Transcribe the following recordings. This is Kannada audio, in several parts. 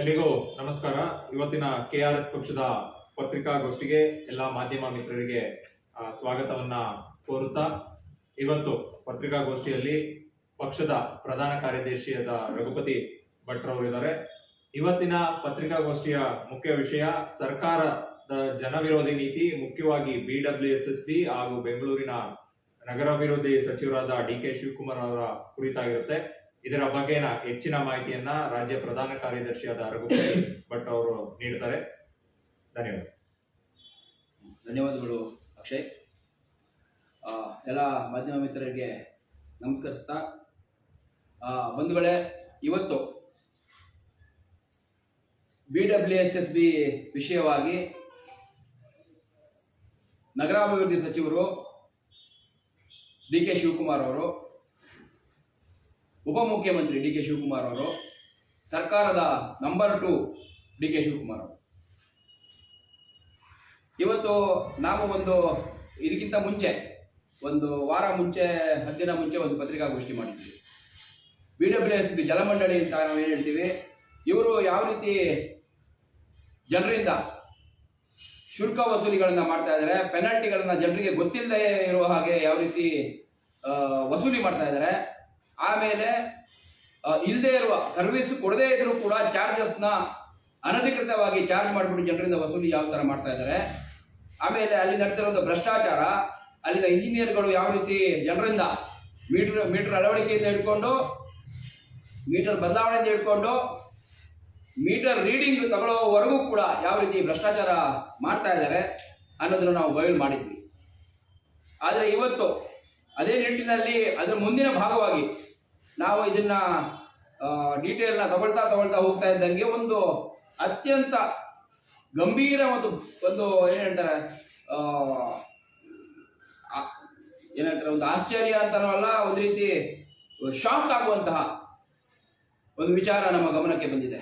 ಎಲ್ಲಿಗೂ ನಮಸ್ಕಾರ. ಇವತ್ತಿನ ಕೆಆರ್ಎಸ್ ಪಕ್ಷದ ಪತ್ರಿಕಾಗೋಷ್ಠಿಗೆ ಎಲ್ಲ ಮಾಧ್ಯಮ ಮಿತ್ರರಿಗೆ ಸ್ವಾಗತವನ್ನ ಕೋರುತ್ತಾ, ಇವತ್ತು ಪತ್ರಿಕಾಗೋಷ್ಠಿಯಲ್ಲಿ ಪಕ್ಷದ ಪ್ರಧಾನ ಕಾರ್ಯದರ್ಶಿಯಾದ ರಘುಪತಿ ಭಟ್ರವರಿದ್ದಾರೆ. ಇವತ್ತಿನ ಪತ್ರಿಕಾಗೋಷ್ಠಿಯ ಮುಖ್ಯ ವಿಷಯ ಸರ್ಕಾರದ ಜನವಿರೋಧಿ ನೀತಿ, ಮುಖ್ಯವಾಗಿ BWSSB ಹಾಗೂ ಬೆಂಗಳೂರಿನ ನಗರಾಭಿವೃದ್ಧಿ ಸಚಿವರಾದ DK ಶಿವಕುಮಾರ್ ಅವರ ಕುರಿತಾಗಿರುತ್ತೆ. ಇದರ ಬಗ್ಗೆನ ಹೆಚ್ಚಿನ ಮಾಹಿತಿಯನ್ನ ರಾಜ್ಯ ಪ್ರಧಾನ ಕಾರ್ಯದರ್ಶಿಯಾದ ರಘುಪತಿ ಭಟ್ ಅವರು ನೀಡುತ್ತಾರೆ. ಧನ್ಯವಾದಗಳು ಅಕ್ಷಯ್. ಎಲ್ಲ ಮಾಧ್ಯಮ ಮಿತ್ರರಿಗೆ ನಮಸ್ಕರಿಸ್ತಾ, ಬಂಧುಗಳೇ, ಇವತ್ತು BWSSB ವಿಷಯವಾಗಿ ನಗರಾಭಿವೃದ್ಧಿ ಸಚಿವರು DK ಶಿವಕುಮಾರ್ ಅವರು, ಉಪಮುಖ್ಯಮಂತ್ರಿ DK ಶಿವಕುಮಾರ್ ಅವರು, ಸರ್ಕಾರದ ನಂಬರ್ 2 DK ಶಿವಕುಮಾರ್ ಅವರು, ಇವತ್ತು ನಾವು ಇದಕ್ಕಿಂತ ಮುಂಚೆ ಒಂದು ವಾರ ಮುಂಚೆ 10 ದಿನ ಮುಂಚೆ ಒಂದು ಪತ್ರಿಕಾಗೋಷ್ಠಿ ಮಾಡಿದ್ವಿ. BWSSB ಜಲಮಂಡಳಿ ಅಂತ ನಾವು ಏನು ಹೇಳ್ತೀವಿ, ಇವರು ಯಾವ ರೀತಿ ಜನರಿಂದ ಶುಲ್ಕ ವಸೂಲಿಗಳನ್ನ ಮಾಡ್ತಾ ಇದ್ದಾರೆ, ಪೆನಾಲ್ಟಿಗಳನ್ನ ಜನರಿಗೆ ಗೊತ್ತಿಲ್ಲದೆ ಇರುವ ಹಾಗೆ ಯಾವ ರೀತಿ ವಸೂಲಿ ಮಾಡ್ತಾ ಇದ್ದಾರೆ, ಆಮೇಲೆ ಇಲ್ಲದೆ ಇರುವ ಸರ್ವಿಸ್ ಕೊಡದೇ ಇದ್ರೂ ಕೂಡ ಚಾರ್ಜಸ್ನ ಅನಧಿಕೃತವಾಗಿ ಚಾರ್ಜ್ ಮಾಡಿಬಿಟ್ಟು ಜನರಿಂದ ವಸೂಲಿ ಯಾವ ತರ ಮಾಡ್ತಾ ಇದ್ದಾರೆ, ಆಮೇಲೆ ಅಲ್ಲಿ ನಡೆದಿರೋ ಭ್ರಷ್ಟಾಚಾರ, ಅಲ್ಲಿನ ಇಂಜಿನಿಯರ್ಗಳು ಯಾವ ರೀತಿ ಜನರಿಂದ ಮೀಟರ್ ಅಳವಡಿಕೆಯಿಂದ ಹಿಡ್ಕೊಂಡು, ಮೀಟರ್ ಬದಲಾವಣೆಯಿಂದ ಹಿಡ್ಕೊಂಡು, ಮೀಟರ್ ರೀಡಿಂಗ್ ತಗೊಳ್ಳೋವರೆಗೂ ಕೂಡ ಯಾವ ರೀತಿ ಭ್ರಷ್ಟಾಚಾರ ಮಾಡ್ತಾ ಇದ್ದಾರೆ ಅನ್ನೋದನ್ನು ನಾವು ಬಯಲು ಮಾಡಿದ್ವಿ. ಆದರೆ ಇವತ್ತು ಅದೇ ನಿಟ್ಟಿನಲ್ಲಿ ಅದರ ಮುಂದಿನ ಭಾಗವಾಗಿ ನಾವು ಇದನ್ನ ಡೀಟೇಲ್ನ ತಗೊಳ್ತಾ ಹೋಗ್ತಾ ಇದ್ದಂಗೆ ಒಂದು ಅತ್ಯಂತ ಗಂಭೀರ ಒಂದು ಏನಂತಾರೆ ಒಂದು ಆಶ್ಚರ್ಯ ಅಂತನೂ ಅಲ್ಲ, ಒಂದು ರೀತಿ ಶಾಕ್ ಆಗುವಂತಹ ಒಂದು ವಿಚಾರ ನಮ್ಮ ಗಮನಕ್ಕೆ ಬಂದಿದೆ.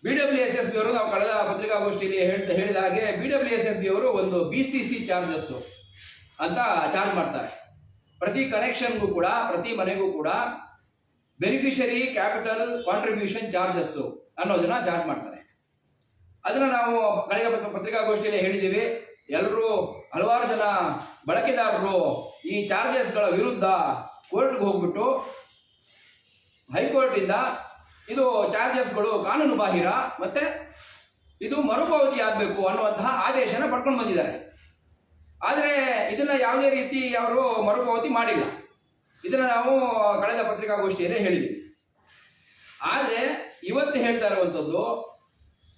BWSSB ಅವರು, ನಾವು ಕಳೆದ ಪತ್ರಿಕಾಗೋಷ್ಠಿಯಲ್ಲಿ ಹೇಳಿದ ಹಾಗೆ BWSSB ಅವರು ಒಂದು BCC ಚಾರ್ಜಸ್ ಅಂತ ಚಾರ್ಜ್ ಮಾಡ್ತಾರೆ. ಪ್ರತಿ ಕನೆಕ್ಷನ್ಗೂ ಕೂಡ, ಪ್ರತಿ ಮನೆಗೂ ಕೂಡ ಬೆನಿಫಿಷರಿ ಕ್ಯಾಪಿಟಲ್ ಕಾಂಟ್ರಿಬ್ಯೂಷನ್ ಚಾರ್ಜಸ್ ಅನ್ನೋದನ್ನ ಚಾರ್ಜ್ ಮಾಡ್ತಾರೆ. ಅದನ್ನ ನಾವು ಕಳೆದ ಪತ್ರಿಕಾಗೋಷ್ಠಿಯಲ್ಲಿ ಹೇಳಿದ್ದೀವಿ. ಎಲ್ಲರೂ, ಹಲವಾರು ಜನ ಬಳಕೆದಾರರು ಈ ಚಾರ್ಜಸ್ಗಳ ವಿರುದ್ಧ ಕೋರ್ಟ್ಗೆ ಹೋಗ್ಬಿಟ್ಟು ಹೈಕೋರ್ಟ್ ಇಂದ ಇದು ಚಾರ್ಜಸ್ಗಳು ಕಾನೂನು ಬಾಹಿರ ಮತ್ತೆ ಇದು ಮರುಪಾವತಿ ಆಗಬೇಕು ಅನ್ನುವಂತಹ ಆದೇಶನ ಪಡ್ಕೊಂಡು ಬಂದಿದ್ದಾರೆ. ಆದರೆ ಇದನ್ನ ಯಾವುದೇ ರೀತಿ ಅವರು ಮರುಪಾವತಿ ಮಾಡಿಲ್ಲ. ಇದನ್ನ ನಾವು ಕಳೆದ ಪತ್ರಿಕಾಗೋಷ್ಠಿಯಲ್ಲೇ ಹೇಳಿದ್ವಿ. ಆದರೆ ಇವತ್ತು ಹೇಳ್ತಾ ಇರುವಂತದ್ದು,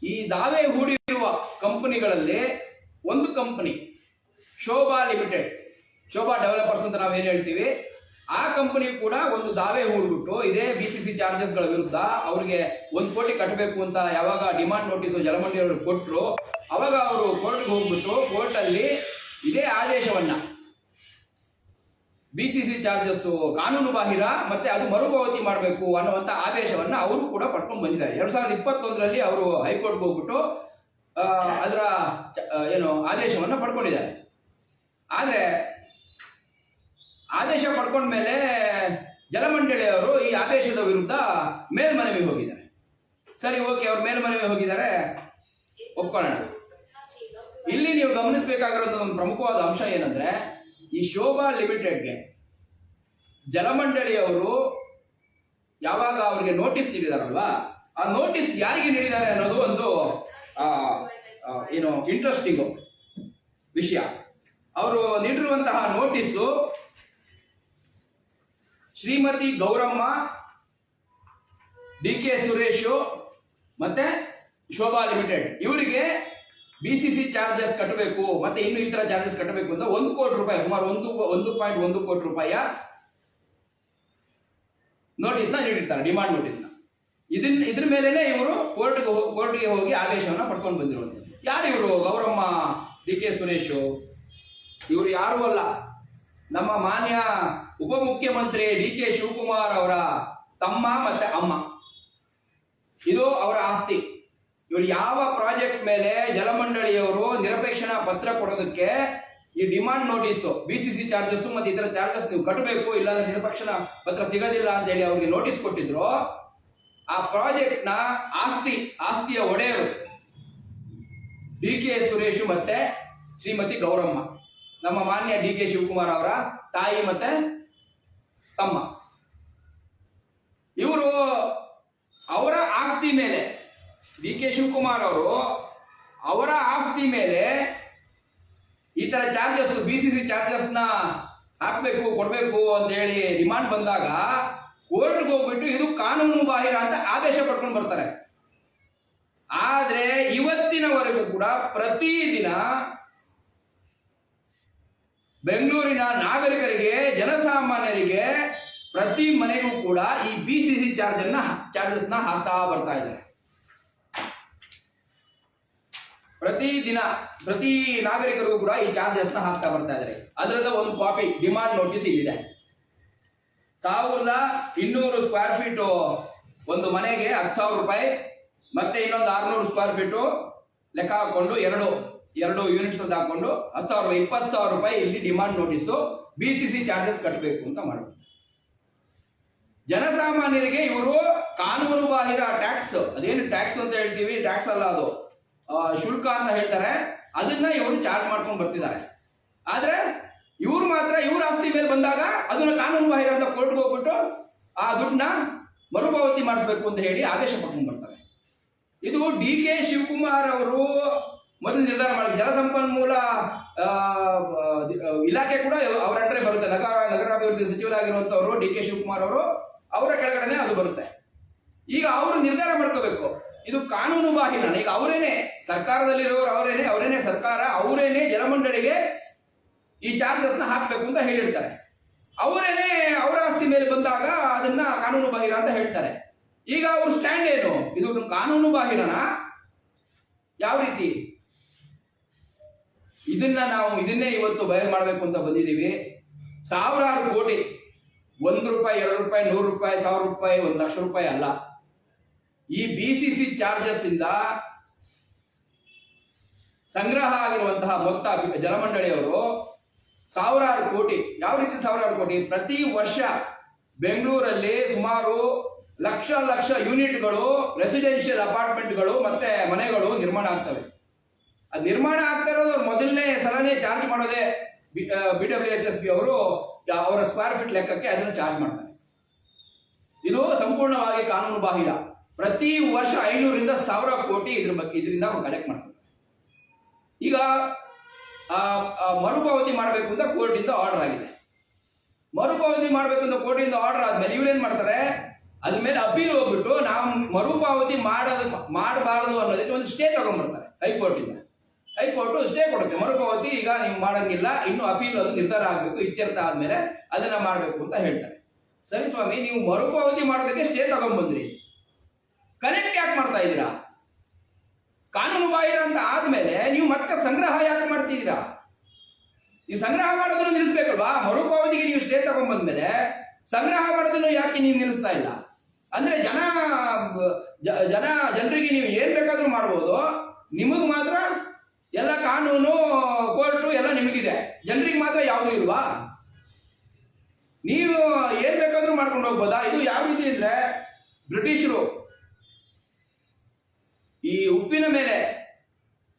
ಈ ದಾವೆ ಹೂಡಿರುವ ಕಂಪನಿಗಳಲ್ಲಿ ಒಂದು company Shobha limited, Shobha developers ಅಂತ ನಾವೇನು ಹೇಳ್ತೀವಿ, ಆ ಕಂಪನಿ ಕೂಡ ಒಂದು ದಾವೆ ಹೂಡ್ಬಿಟ್ಟು ಇದೇ BCC ಚಾರ್ಜಸ್ಗಳ ವಿರುದ್ಧ ಅವ್ರಿಗೆ 1 ಕೋಟಿ ಕಟ್ಟಬೇಕು ಅಂತ ಯಾವಾಗ ಡಿಮಾಂಡ್ ನೋಟಿಸ್ ಜಲಮಂಡಳಿ ಕೊಟ್ಟರು, ಅವಾಗ ಅವರು ಕೋರ್ಟ್ಗೆ ಹೋಗ್ಬಿಟ್ಟು ಕೋರ್ಟ್ ಅಲ್ಲಿ ಇದೇ ಆದೇಶವನ್ನ, BCC ಚಾರ್ಜಸ್ ಕಾನೂನು ಬಾಹಿರ ಮತ್ತೆ ಅದು ಮರುಪಾವತಿ ಮಾಡಬೇಕು ಅನ್ನುವಂತ ಆದೇಶವನ್ನ ಅವರು ಕೂಡ ಪಡ್ಕೊಂಡು ಬಂದಿದ್ದಾರೆ. 2021ರಲ್ಲಿ ಅವರು ಹೈಕೋರ್ಟ್ಗೆ ಹೋಗ್ಬಿಟ್ಟು ಅದರ ಆದೇಶವನ್ನ ಪಡ್ಕೊಂಡಿದ್ದಾರೆ. ಆದ್ರೆ ಆದೇಶ ಪಡ್ಕೊಂಡ ಮೇಲೆ ಜಲಮಂಡಳಿಯವರು ಈ ಆದೇಶದ ವಿರುದ್ಧ ಮೇಲ್ಮನವಿಗೆ ಹೋಗಿದ್ದಾರೆ. ಸರಿ, ಓಕೆ, ಅವ್ರು ಮೇಲ್ಮನವಿಗೆ ಹೋಗಿದ್ದಾರೆ, ಒಪ್ಕೊಳ್ಳೋಣ. ಇಲ್ಲಿ ನೀವು ಗಮನಿಸಬೇಕಾಗಿರೋದು ಒಂದು ಪ್ರಮುಖವಾದ ಅಂಶ ಏನಂದ್ರೆ, ಈ ಶೋಭಾ ಲಿಮಿಟೆಡ್ಗೆ ಜಲಮಂಡಳಿಯವರು ಯಾವಾಗ ಅವರಿಗೆ ನೋಟಿಸ್ ನೀಡಿದಾರಲ್ವಾ, ಆ ನೋಟಿಸ್ ಯಾರಿಗೆ ನೀಡಿದ್ದಾರೆ ಅನ್ನೋದು ಒಂದು ಇಂಟ್ರೆಸ್ಟಿಂಗ್ ವಿಷಯ. ಅವರು ನೀಡಿರುವಂತಹ ನೋಟಿಸು ಶ್ರೀಮತಿ ಗೌರಮ್ಮ, DK ಸುರೇಶ್ ಮತ್ತೆ ಶೋಭಾ ಲಿಮಿಟೆಡ್ ಇವರಿಗೆ BCC ಚಾರ್ಜಸ್ ಕಟ್ಟಬೇಕು ಮತ್ತೆ ಇನ್ನು ಇತರ ಚಾರ್ಜಸ್ ಕಟ್ಟಬೇಕು ಅಂತ 1 ಕೋಟಿ ರೂಪಾಯಿ, ಸುಮಾರು 1.1 ಕೋಟಿ ರೂಪಾಯಿಯ ನೋಟಿಸ್ನ ನೀಡಿರ್ತಾರೆ, ಡಿಮಾಂಡ್ ನೋಟಿಸ್ನ. ಇದ್ರ ಮೇಲೆನೆ ಇವರು ಕೋರ್ಟ್ಗೆ ಹೋಗಿ ಆದೇಶವನ್ನ ಪಡ್ಕೊಂಡು ಬಂದಿರುವಂಥದ್ದು. ಯಾರು ಇವರು? ಗೌರಮ್ಮ, DK ಸುರೇಶ್ ಇವರು ಯಾರು ಅಲ್ಲ, ನಮ್ಮ ಮಾನ್ಯ ಉಪಮುಖ್ಯಮಂತ್ರಿ DK ಶಿವಕುಮಾರ್ ಅವರ ತಮ್ಮ ಮತ್ತೆ ಅಮ್ಮ. ಇದು ಅವರ ಆಸ್ತಿ. ಇವರು ಯಾವ ಪ್ರಾಜೆಕ್ಟ್ ಮೇಲೆ ಜಲಮಂಡಳಿಯವರು ನಿರಪೇಕ್ಷಣಾ ಪತ್ರ ಕೊಡೋದಕ್ಕೆ ಈ ಡಿಮಾಂಡ್ ನೋಟಿಸ್ BCC ಚಾರ್ಜಸ್ ಮತ್ತೆ ಇತರ ಚಾರ್ಜಸ್ ನೀವು ಕಟ್ಟಬೇಕು, ಇಲ್ಲಾಂದ್ರೆ ನಿರಪೇಕ್ಷಣಾ ಪತ್ರ ಸಿಗೋದಿಲ್ಲ ಅಂತ ಹೇಳಿ ಅವ್ರಿಗೆ ನೋಟಿಸ್ ಕೊಟ್ಟಿದ್ರು, ಆ ಪ್ರಾಜೆಕ್ಟ್ ನ ಆಸ್ತಿಯ ಒಡೆಯರು ಡಿ.ಕೆ. ಸುರೇಶ್ ಮತ್ತೆ ಶ್ರೀಮತಿ ಗೌರಮ್ಮ, ನಮ್ಮ ಮಾನ್ಯ ಡಿ.ಕೆ. ಶಿವಕುಮಾರ್ ಅವರ ತಾಯಿ ಮತ್ತೆ ತಮ್ಮ. ಇವರು ಅವರ ಆಸ್ತಿ ಮೇಲೆ, ಡಿ.ಕೆ. ಶಿವಕುಮಾರ್ ಅವರು ಅವರ ಆಸ್ತಿ ಮೇಲೆ ಈ ತರ ಚಾರ್ಜಸ್, BCC ಚಾರ್ಜಸ್ ನ ಹಾಕ್ಬೇಕು, ಕೊಡ್ಬೇಕು ಅಂತ ಹೇಳಿ ಡಿಮಾಂಡ್ ಬಂದಾಗ ಕೋರ್ಟ್ಗೆ ಹೋಗ್ಬಿಟ್ಟು ಇದು ಕಾನೂನು ಬಾಹಿರ ಅಂತ ಆದೇಶ ಪಡ್ಕೊಂಡು ಬರ್ತಾರೆ. ಆದ್ರೆ ಇವತ್ತಿನವರೆಗೂ ಕೂಡ ಪ್ರತಿದಿನ ಬೆಂಗಳೂರಿನ ನಾಗರಿಕರಿಗೆ, ಜನಸಾಮಾನ್ಯರಿಗೆ ಪ್ರತಿ ಮನೆಗೂ ಕೂಡ ಈ BCC ಚಾರ್ಜಸ್ ನ ಹಾಕ್ತಾ ಬರ್ತಾ ಇದ್ದಾರೆ. ಪ್ರತಿದಿನ ಪ್ರತಿ ನಾಗರಿಕರಿಗೂ ಕೂಡ ಈ ಚಾರ್ಜಸ್ ನ ಹಾಕ್ತಾ ಬರ್ತಾ ಇದ್ದಾರೆ. ಅದರದ ಒಂದು ಕಾಪಿ ಡಿಮಾಂಡ್ ನೋಟಿಸ್ ಇಲ್ಲಿದೆ. 1200 ಸ್ಕ್ವೇರ್ ಫೀಟ್ ಒಂದು ಮನೆಗೆ 10,000 ರೂಪಾಯಿ, ಮತ್ತೆ ಇನ್ನೊಂದು 600 ಸ್ಕ್ವೇರ್ ಫೀಟ್ ಲೆಕ್ಕ ಹಾಕೊಂಡು ಎರಡು ಯೂನಿಟ್ಸ್ ಅಂತ ಹಾಕೊಂಡು 10,000 20,000 ರೂಪಾಯಿ ಇಲ್ಲಿ ಡಿಮಾಂಡ್ ನೋಟಿಸ್ BCC ಚಾರ್ಜಸ್ ಕಟ್ಟಬೇಕು ಅಂತ ಮಾಡಿ. ಜನಸಾಮಾನ್ಯರಿಗೆ ಇವರು ಕಾನೂನು ಬಾಹಿರ ಟ್ಯಾಕ್ಸ್, ಅದೇನು ಟ್ಯಾಕ್ಸ್ ಅಂತ ಹೇಳ್ತೀವಿ, ಟ್ಯಾಕ್ಸ್ ಅಲ್ಲ ಅದು ಶುಲ್ಕ ಅಂತ ಹೇಳ್ತಾರೆ, ಅದನ್ನ ಇವರು ಚಾರ್ಜ್ ಮಾಡ್ಕೊಂಡು ಬರ್ತಿದ್ದಾರೆ. ಆದ್ರೆ ಇವ್ರು ಮಾತ್ರ ಇವ್ರ ಆಸ್ತಿ ಮೇಲೆ ಬಂದಾಗ ಅದನ್ನ ಕಾನೂನು ಬಾಹಿರ ಅಂತ ಕೋರ್ಟ್ಗೆ ಹೋಗ್ಬಿಟ್ಟು ಆ ದುಡ್ಡನ್ನ ಮರುಪಾವತಿ ಮಾಡಿಸ್ಬೇಕು ಅಂತ ಹೇಳಿ ಆದೇಶ ಪಡ್ಕೊಂಡು ಬರ್ತಾರೆ. ಇದು ಡಿ.ಕೆ. ಶಿವಕುಮಾರ್ ಅವರು ಮೊದಲು ನಿರ್ಧಾರ ಮಾಡಿ, ಜಲಸಂಪನ್ಮೂಲ ಇಲಾಖೆ ಕೂಡ ಅವರ ಅಂಡರ್ ಬರುತ್ತೆ. ನಗರಾಭಿವೃದ್ಧಿ ಸಚಿವರಾಗಿರುವಂತವರು ಡಿ.ಕೆ. ಶಿವಕುಮಾರ್ ಅವರು, ಅವರ ಕೆಳಗಡೆ ಅದು ಬರುತ್ತೆ. ಈಗ ಅವರು ನಿರ್ಧಾರ ಮಾಡ್ಕೋಬೇಕು ಇದು ಕಾನೂನು ಬಾಹಿರ. ಈಗ ಅವರೇನೆ ಸರ್ಕಾರದಲ್ಲಿರೋರು, ಅವರೇನೆ ಸರ್ಕಾರ, ಅವರೇನೆ ಜಲಮಂಡಳಿಗೆ ಈ ಚಾರ್ಜಸ್ ನ ಹಾಕ್ಬೇಕು ಅಂತ ಹೇಳಿರ್ತಾರೆ. ಅವರೇನೆ ಅವರ ಆಸ್ತಿ ಮೇಲೆ ಬಂದಾಗ ಅದನ್ನ ಕಾನೂನು ಬಾಹಿರ ಅಂತ ಹೇಳ್ತಾರೆ. ಈಗ ಅವ್ರ ಸ್ಟ್ಯಾಂಡ್ ಏನು? ಇದು ಕಾನೂನು ಬಾಹಿರನ? ಯಾವ ರೀತಿ? ಇದನ್ನೇ ಇವತ್ತು ಬಯಲು ಮಾಡಬೇಕು ಅಂತ ಬಂದಿದ್ದೀವಿ. ಸಾವಿರಾರು ಕೋಟಿ, 1 ರೂಪಾಯಿ, 2 ರೂಪಾಯಿ, 100 ರೂಪಾಯಿ, 1000 ರೂಪಾಯಿ, 1 ಲಕ್ಷ ರೂಪಾಯಿ ಅಲ್ಲ. ಈ BCC ಚಾರ್ಜಸ್ ಇಂದ ಸಂಗ್ರಹ ಆಗಿರುವಂತಹ ಮೊತ್ತ ಜಲಮಂಡಳಿಯವರು ಸಾವಿರಾರು ಕೋಟಿ. ಯಾವ ರೀತಿ ಸಾವಿರಾರು ಕೋಟಿ? ಪ್ರತಿ ವರ್ಷ ಬೆಂಗಳೂರಲ್ಲಿ ಸುಮಾರು ಲಕ್ಷ ಯೂನಿಟ್ಗಳು, ರೆಸಿಡೆನ್ಷಿಯಲ್ ಅಪಾರ್ಟ್ಮೆಂಟ್ಗಳು ಮತ್ತೆ ಮನೆಗಳು ನಿರ್ಮಾಣ ಆಗ್ತವೆ. ಅದು ನಿರ್ಮಾಣ ಆಗ್ತಾ ಇರೋದು ಮೊದಲನೇ ಸಲನೇ ಚಾರ್ಜ್ ಮಾಡೋದೇ BWSSB ಅವರು ಅವರ ಸ್ಕ್ವೇರ್ ಫೀಟ್ ಲೆಕ್ಕಕ್ಕೆ ಅದನ್ನು ಚಾರ್ಜ್ ಮಾಡ್ತಾರೆ. ಇದು ಸಂಪೂರ್ಣವಾಗಿ ಕಾನೂನು ಬಾಹಿರ. ಪ್ರತಿ ವರ್ಷ 500 ರಿಂದ 1000 ಕೋಟಿ ಇದರಿಂದ ಅವರು ಕಲೆಕ್ಟ್ ಮಾಡ್ತಾರೆ. ಈಗ ಮರುಪಾವತಿ ಮಾಡಬೇಕು ಅಂತ ಕೋರ್ಟ್ ಇಂದ ಆರ್ಡರ್ ಆಗಿದೆ. ಮರುಪಾವತಿ ಮಾಡಬೇಕು ಅಂತ ಕೋರ್ಟ್ ಇಂದ ಆರ್ಡರ್ ಆದ್ಮೇಲೆ ಇವ್ರೇನ್ ಮಾಡ್ತಾರೆ, ಅದ್ರ ಮೇಲೆ ಅಪೀಲ್ ಹೋಗ್ಬಿಟ್ಟು ನಾವು ಮರುಪಾವತಿ ಮಾಡಬಾರದು ಅನ್ನೋದಕ್ಕೆ ಒಂದು ಸ್ಟೇ ತಗೊಂಡ್ಬರ್ತಾರೆ ಹೈಕೋರ್ಟ್ ಇಂದ. ಹೈಕೋರ್ಟ್ ಸ್ಟೇ ಕೊಡುತ್ತೆ, ಮರುಪಾವತಿ ಈಗ ನೀವು ಮಾಡಂಗಿಲ್ಲ, ಇನ್ನು ಅಪೀಲ್ ಅದು ನಿರ್ಧಾರ ಆಗ್ಬೇಕು, ಇತ್ಯರ್ಥ ಆದ್ಮೇಲೆ ಅದನ್ನ ಮಾಡ್ಬೇಕು ಅಂತ ಹೇಳ್ತಾರೆ. ಸರಿ ಸ್ವಾಮಿ, ನೀವು ಮರುಪಾವತಿ ಮಾಡೋದಕ್ಕೆ ಸ್ಟೇ ತಗೊಂಡ್ಬಂದ್ರಿ, ಕಲೆಕ್ಟ್ ಯಾಕೆ ಮಾಡ್ತಾ ಇದ್ದೀರಾ? ಕಾನೂನು ಬಾಹಿರ ಅಂತ ಆದ್ಮೇಲೆ ನೀವು ಮತ್ತೆ ಸಂಗ್ರಹ ಯಾಕೆ ಮಾಡ್ತಿದ್ದೀರಾ? ನೀವು ಸಂಗ್ರಹ ಮಾಡೋದನ್ನು ನಿಲ್ಲಿಸ್ಬೇಕಲ್ವಾ? ಮರುಪಾವತಿಗೆ ನೀವು ಸ್ಟೇ ತಗೊಂಡ್ಬಂದ್ಮೇಲೆ ಸಂಗ್ರಹ ಮಾಡೋದನ್ನು ಯಾಕೆ ನೀವು ನಿಲ್ಲಿಸ್ತಾ ಇಲ್ಲ? ಅಂದ್ರೆ ಜನರಿಗೆ ನೀವು ಏನ್ ಬೇಕಾದ್ರೂ ಮಾಡ್ಬೋದು, ನಿಮಗ್ ಮಾತ್ರ ಎಲ್ಲ ಕಾನೂನು, ಕೋರ್ಟು ಎಲ್ಲ ನಿಮಗಿದೆ, ಜನರಿಗೆ ಮಾತ್ರ ಯಾವುದು ಇಲ್ವಾ? ನೀವು ಏನ್ ಬೇಕಾದ್ರೂ ಮಾಡ್ಕೊಂಡು ಹೋಗ್ಬೋದಾ? ಇದು ಯಾವ ರೀತಿ ಅಂದ್ರೆ, ಬ್ರಿಟಿಷರು ಈ ಉಪ್ಪಿನ ಮೇಲೆ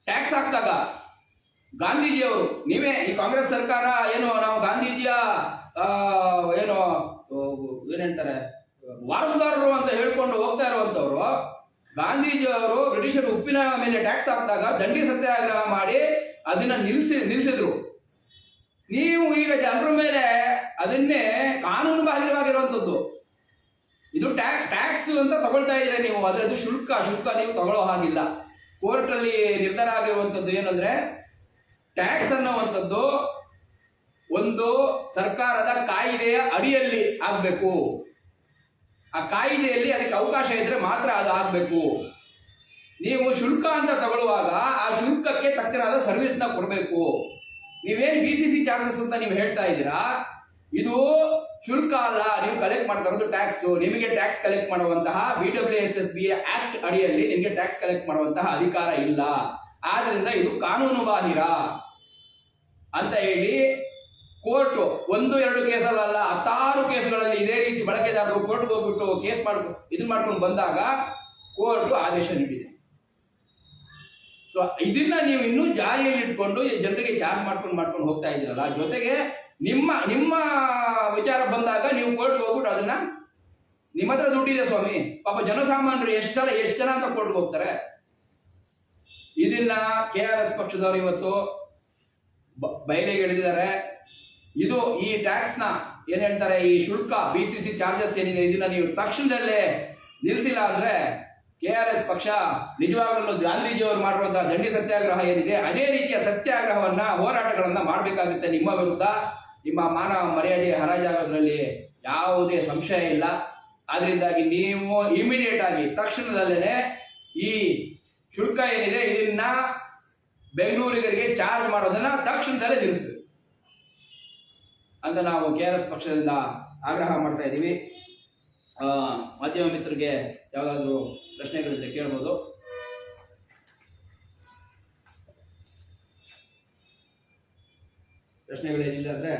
ಟ್ಯಾಕ್ಸ್ ಹಾಕ್ದಾಗ ಗಾಂಧೀಜಿಯವರು, ನೀವೇ ಈ ಕಾಂಗ್ರೆಸ್ ಸರ್ಕಾರ ಏನು ನಾವು ಗಾಂಧೀಜಿಯ ಏನಂತಾರೆ ವಾರಸುದಾರರು ಅಂತ ಹೇಳ್ಕೊಂಡು ಹೋಗ್ತಾ ಇರುವಂತವ್ರು, ಗಾಂಧೀಜಿಯವರು ಬ್ರಿಟಿಷರು ಉಪ್ಪಿನ ಮೇಲೆ ಟ್ಯಾಕ್ಸ್ ಹಾಕಿದಾಗ ದಂಡಿ ಸತ್ಯಾಗ್ರಹ ಮಾಡಿ ಅದನ್ನ ನಿಲ್ಲಿಸಿದ್ರು. ನೀವು ಈಗ ಜನರ ಮೇಲೆ ಅದನ್ನೇ ಕಾನೂನು ಬಾಹಿರವಾಗಿರುವಂತದ್ದು, ಇದು ಟ್ಯಾಕ್ಸ್ ಅಂತ ತಗೊಳ್ತಾ ಇದ್ರೆ ನೀವು ಅದರದ್ದು ಶುಲ್ಕ ನೀವು ತಗೊಳ್ಳೋ ಹಾಗಿಲ್ಲ. ಕೋರ್ಟ್ ಅಲ್ಲಿ ನಿರ್ಧಾರ ಆಗಿರುವಂತದ್ದು ಏನಂದ್ರೆ, ಟ್ಯಾಕ್ಸ್ ಅನ್ನುವಂಥದ್ದು ಒಂದು ಸರ್ಕಾರದ ಕಾಯಿದೆಯ ಅಡಿಯಲ್ಲಿ ಆಗ್ಬೇಕು. ಆ ಕಾಯಿದೆಯಲ್ಲಿ ಅದಕ್ಕೆ ಅವಕಾಶ ಇದ್ರೆ ಮಾತ್ರ ಅದು ಆಗ್ಬೇಕು. ನೀವು ಶುಲ್ಕ ಅಂತ ತಗೊಳ್ಳುವಾಗ ಆ ಶುಲ್ಕಕ್ಕೆ ತಕ್ಕನಾದ ಸರ್ವಿಸ್ ನ ಕೊಡಬೇಕು. ನೀವೇನು BCC ಚಾರ್ಜಸ್ ಅಂತ ನೀವು ಹೇಳ್ತಾ ಇದ್ದೀರಾ, ಇದು ಶುಲ್ಕ ಅಲ್ಲ, ನೀವು ಕಲೆಕ್ಟ್ ಮಾಡ್ತಾ ಇರೋದು ಟ್ಯಾಕ್ಸ್. ನಿಮಗೆ ಟ್ಯಾಕ್ಸ್ ಕಲೆಕ್ಟ್ ಮಾಡುವಂತಹ BWSSB ಆಕ್ಟ್ ಅಡಿಯಲ್ಲಿ ನಿಮಗೆ ಟ್ಯಾಕ್ಸ್ ಕಲೆಕ್ಟ್ ಮಾಡುವಂತಹ ಅಧಿಕಾರ ಇಲ್ಲ. ಆದ್ರಿಂದ ಇದು ಕಾನೂನು ಬಾಹಿರ ಅಂತ ಹೇಳಿ ಕೋರ್ಟ್ 1-2 ಕೇಸಲ್ಲ 10 ಕೇಸ್ಗಳಲ್ಲಿ ಇದೇ ರೀತಿ ಬಳಕೆದಾರರು ಕೋರ್ಟ್ಗೆ ಹೋಗ್ಬಿಟ್ಟು ಕೇಸ್ ಮಾಡ್ಕೊಂಡು ಬಂದಾಗ ಕೋರ್ಟ್ ಆದೇಶ ನೀಡಿದೆ. ಸೊ ಇದನ್ನ ನೀವು ಇನ್ನೂ ಜಾರಿಯಲ್ಲಿ ಇಟ್ಕೊಂಡು ಜನರಿಗೆ ಚಾರ್ಜ್ ಮಾಡ್ಕೊಂಡು ಹೋಗ್ತಾ ಇದ್ದೀರಲ್ಲ. ಜೊತೆಗೆ ನಿಮ್ಮ ವಿಚಾರ ಬಂದಾಗ ನೀವು ಕೋರ್ಟ್ಗೆ ಹೋಗ್ಬಿಟ್ಟು ಅದನ್ನ ನಿಮ್ಮ ಹತ್ರ ದುಡ್ಡಿದೆ ಸ್ವಾಮಿ, ಪಾಪ ಜನಸಾಮಾನ್ಯರು ಎಷ್ಟು ಜನ ಅಂತ ಕೋರ್ಟ್ಗೆ ಹೋಗ್ತಾರೆ. ಇದನ್ನ KRS ಪಕ್ಷದವರು ಇವತ್ತು ಬಯಲಿಗೆ ಎಳೆದಿದ್ದಾರೆ. ಇದು ಈ ಟ್ಯಾಕ್ಸ್ ನ ಏನ್ ಹೇಳ್ತಾರೆ, ಈ ಶುಲ್ಕ BCC ಚಾರ್ಜಸ್ ಏನಿದೆ ಇದನ್ನ ನೀವು ತಕ್ಷಣದಲ್ಲೇ ನಿಲ್ಲಿಸಿಲ್ಲ ಅಂದ್ರೆ KRS ಪಕ್ಷ ನಿಜವಾಗಲೂ ಗಾಂಧೀಜಿಯವರು ಮಾಡಿರುವಂತಹ ದಂಡಿ ಸತ್ಯಾಗ್ರಹ ಏನಿದೆ ಅದೇ ರೀತಿಯ ಸತ್ಯಾಗ್ರಹವನ್ನ ಹೋರಾಟಗಳನ್ನ ಮಾಡಬೇಕಾಗುತ್ತೆ. ನಿಮ್ಮ ವಿರುದ್ಧ ನಿಮ್ಮ ಮಾನ ಮರ್ಯಾದೆ ಹರಾಜಾಗೋದ್ರಲ್ಲಿ ಯಾವುದೇ ಸಂಶಯ ಇಲ್ಲ. ಆದ್ರಿಂದಾಗಿ ನೀವು ಇಮಿಡಿಯೇಟ್ ಆಗಿ ತಕ್ಷಣದಲ್ಲೇ ಈ ಶುಲ್ಕ ಏನಿದೆ ಇದನ್ನ ಬೆಂಗಳೂರಿಗರಿಗೆ ಚಾರ್ಜ್ ಮಾಡೋದನ್ನ ತಕ್ಷಣದಲ್ಲೇ ನಿಲ್ಲಿಸಬೇಕು ಅಂತ ನಾವು KRS ಪಕ್ಷದಿಂದ ಆಗ್ರಹ ಮಾಡ್ತಾ ಇದ್ದೀವಿ. ಮಾಧ್ಯಮ ಮಿತ್ರರಿಗೆ ಯಾವ್ದಾದ್ರು ಪ್ರಶ್ನೆಗಳಿದ್ರೆ ಕೇಳ್ಬೋದು. ಪ್ರಶ್ನೆಗಳೇನಿಲ್ಲ ಅಂದ್ರೆ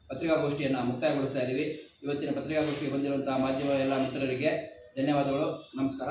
ಪತ್ರಿಕಾಗೋಷ್ಠಿಯನ್ನ ಮುಕ್ತಾಯಗೊಳಿಸ್ತಾ ಇದ್ದೀವಿ. ಇವತ್ತಿನ ಪತ್ರಿಕಾಗೋಷ್ಠಿಗೆ ಬಂದಿರುವಂತಹ ಮಾಧ್ಯಮ ಎಲ್ಲ ಮಿತ್ರರಿಗೆ ಧನ್ಯವಾದಗಳು. ನಮಸ್ಕಾರ.